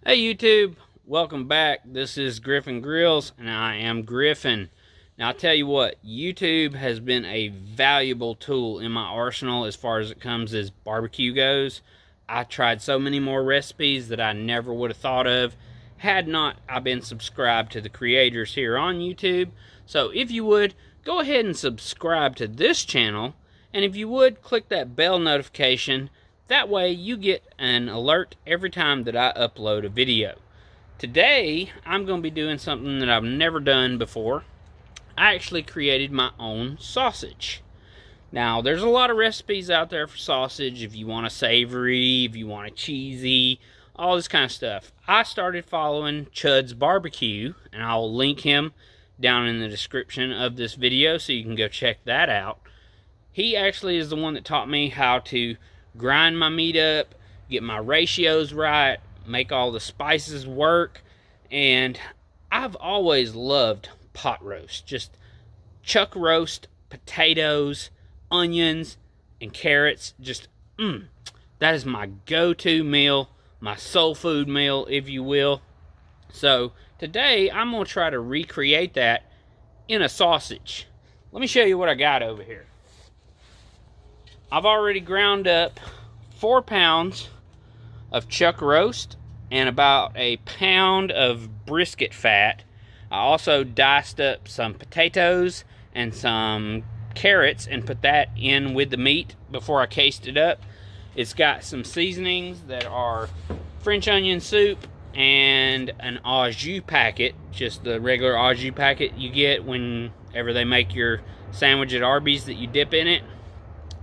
Hey YouTube, welcome back. This is Griffin Grills and I am Griffin. Now I'll tell you what, YouTube has been a valuable tool in my arsenal as far as it comes as barbecue goes. I tried so many more recipes that I never would have thought of had not I been subscribed to the creators here on YouTube. So if you would, go ahead and subscribe to this channel, and if you would, click that bell notification. That way you get an alert every time that I upload a video. Today, I'm going to be doing something that I've never done before. I actually created my own sausage. Now, there's a lot of recipes out there for sausage. If you want a savory, if you want a cheesy, all this kind of stuff. I started following Chud's Barbecue, and I'll link him down in the description of this video so you can go check that out. He actually is the one that taught me how to grind my meat up, get my ratios right, make all the spices work, and I've always loved pot roast. Just chuck roast, potatoes, onions, and carrots. Just, that is my go-to meal, my soul food meal, if you will. So today, I'm going to try to recreate that in a sausage. Let me show you what I got over here. I've already ground up 4 pounds of chuck roast and about a pound of brisket fat. I also diced up some potatoes and some carrots and put that in with the meat before I cased it up. It's got some seasonings that are French onion soup and an Ajous packet, just the regular Ajous packet you get whenever they make your sandwich at Arby's that you dip in it.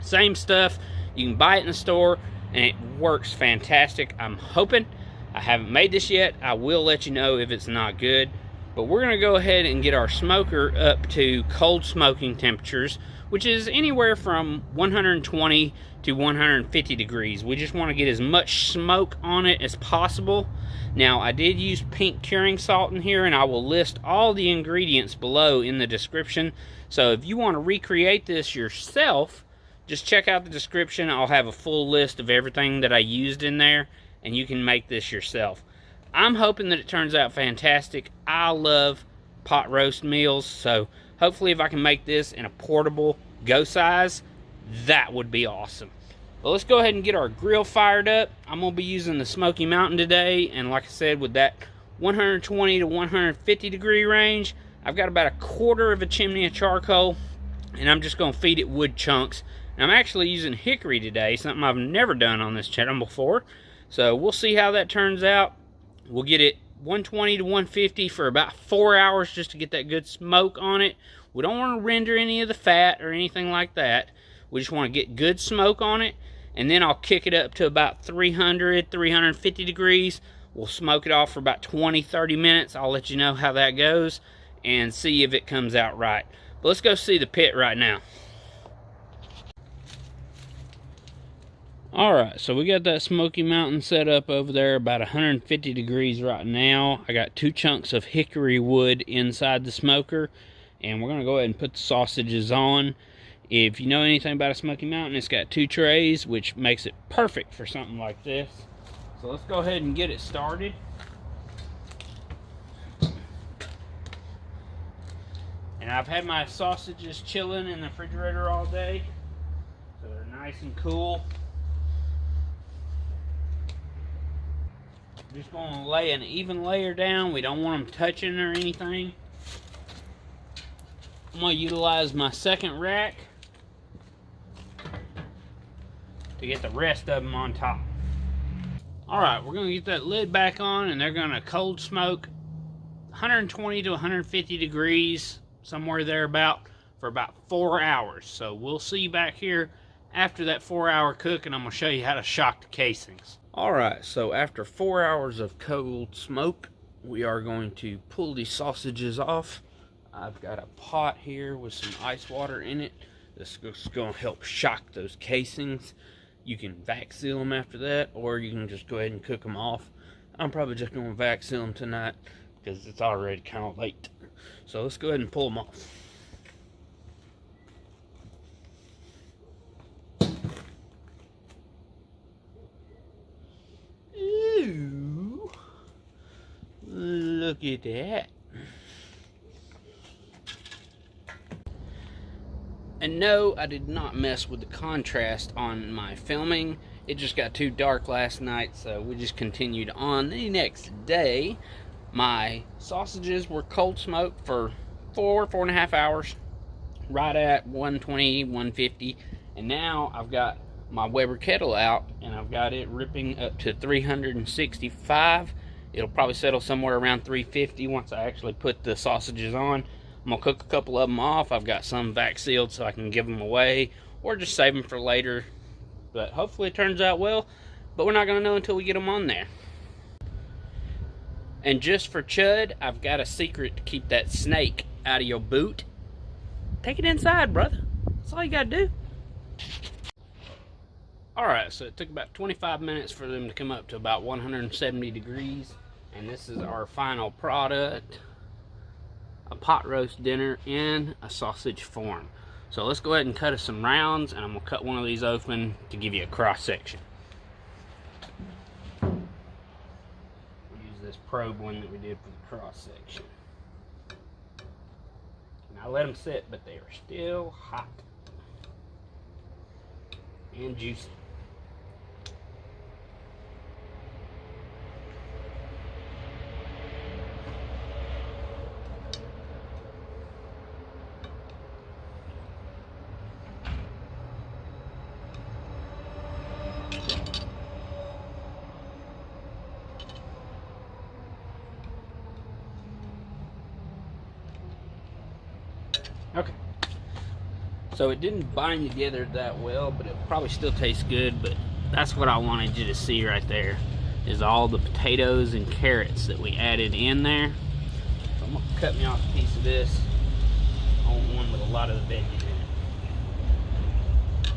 Same stuff. You can buy it in the store and it works fantastic. I'm hoping. I haven't made this yet. I will let you know if it's not good. But we're going to go ahead and get our smoker up to cold smoking temperatures, which is anywhere from 120 to 150 degrees. We just want to get as much smoke on it as possible. Now, I did use pink curing salt in here, and I will list all the ingredients below in the description. So if you want to recreate this yourself, just check out the description. I'll have a full list of everything that I used in there, and you can make this yourself. I'm hoping that it turns out fantastic. I love pot roast meals, so hopefully if I can make this in a portable go size, that would be awesome. Well, let's go ahead and get our grill fired up. I'm going to be using the Smoky Mountain today, and like I said, with that 120 to 150 degree range, I've got about 1/4 of a chimney of charcoal, and I'm just going to feed it wood chunks. I'm actually using hickory today, something I've never done on this channel before. So we'll see how that turns out. We'll get it 120 to 150 for about 4 hours just to get that good smoke on it. We don't want to render any of the fat or anything like that. We just want to get good smoke on it. And then I'll kick it up to about 300, 350 degrees. We'll smoke it off for about 20, 30 minutes. I'll let you know how that goes and see if it comes out right. But let's go see the pit right now. Alright, so we got that Smoky Mountain set up over there about 150 degrees right now. I got 2 chunks of hickory wood inside the smoker, and we're going to go ahead and put the sausages on. If you know anything about a Smoky Mountain, it's got 2 trays, which makes it perfect for something like this. So let's go ahead and get it started. And I've had my sausages chilling in the refrigerator all day, so they're nice and cool. Just going to lay an even layer down. We don't want them touching or anything. I'm going to utilize my second rack to get the rest of them on top. Alright, we're going to get that lid back on, and they're going to cold smoke 120 to 150 degrees, somewhere thereabout, for about 4 hours. So we'll see you back here after that 4-hour cook, and I'm going to show you how to shock the casings. Alright, so after 4 hours of cold smoke, we are going to pull these sausages off. I've got a pot here with some ice water in it. This is going to help shock those casings. You can vac seal them after that, or you can just go ahead and cook them off. I'm probably just going to vac seal them tonight because it's already kind of late. So let's go ahead and pull them off. Ooh. Look at that. And no, I did not mess with the contrast on my filming. It just got too dark last night, so we just continued on. The next day, my sausages were cold smoked for 4.5 hours, right at 120, 150. And now I've got my Weber kettle out, and I've got it ripping up to 365. It'll probably settle somewhere around 350 once I actually put the sausages on. I'm gonna cook a couple of them off. I've got some vac sealed so I can give them away or just save them for later. But hopefully it turns out well, but we're not gonna know until we get them on there. And just for Chud, I've got a secret to keep that snake out of your boot. Take it inside, brother. That's all you gotta do. Alright, so it took about 25 minutes for them to come up to about 170 degrees. And this is our final product. A pot roast dinner in a sausage form. So let's go ahead and cut us some rounds, and I'm gonna cut one of these open to give you a cross section. We'll use this probe one that we did for the cross section. Now let them sit, but they are still hot and juicy. Okay, so it didn't bind together that well, but it probably still tastes good. But that's what I wanted you to see right there, is all the potatoes and carrots that we added in there. So I'm gonna cut me off a piece of this. I want one with a lot of the veggies in it.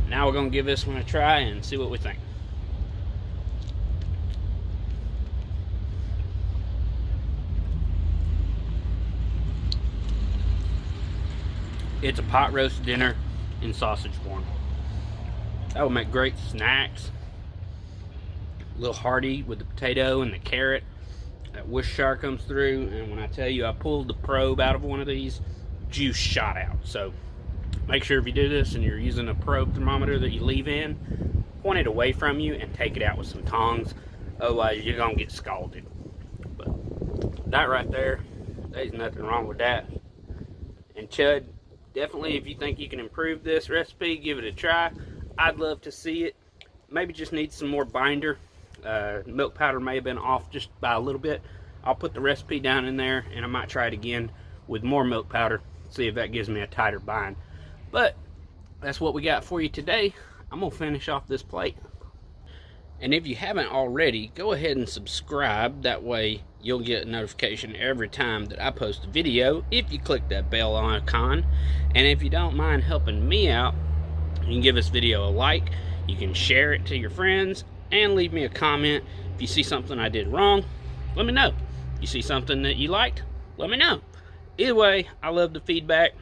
Now we're gonna give this one a try and see what we think. It's a pot roast dinner in sausage form. That would make great snacks. A little hearty with the potato and the carrot. That Worcestershire comes through, and when I tell you I pulled the probe out of one of these, juice shot out. So make sure if you do this and you're using a probe thermometer that you leave in, point it away from you and take it out with some tongs. Otherwise you're gonna get scalded. But that right there, there's nothing wrong with that. And Chud, definitely, if you think you can improve this recipe, give it a try. I'd love to see it. Maybe just needs some more binder. Milk powder may have been off just by a little bit. I'll put the recipe down in there, and I might try it again with more milk powder, see if that gives me a tighter bind. But that's what we got for you today. I'm gonna finish off this plate. And if you haven't already, go ahead and subscribe. That way you'll get a notification every time that I post a video if you click that bell icon. And if you don't mind helping me out, you can give this video a like, you can share it to your friends, and leave me a comment. If you see something I did wrong, let me know. You see something that you liked, let me know. Either way, I love the feedback.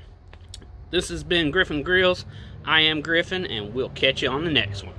This has been Griffin Grills. I am Griffin, and we'll catch you on the next one.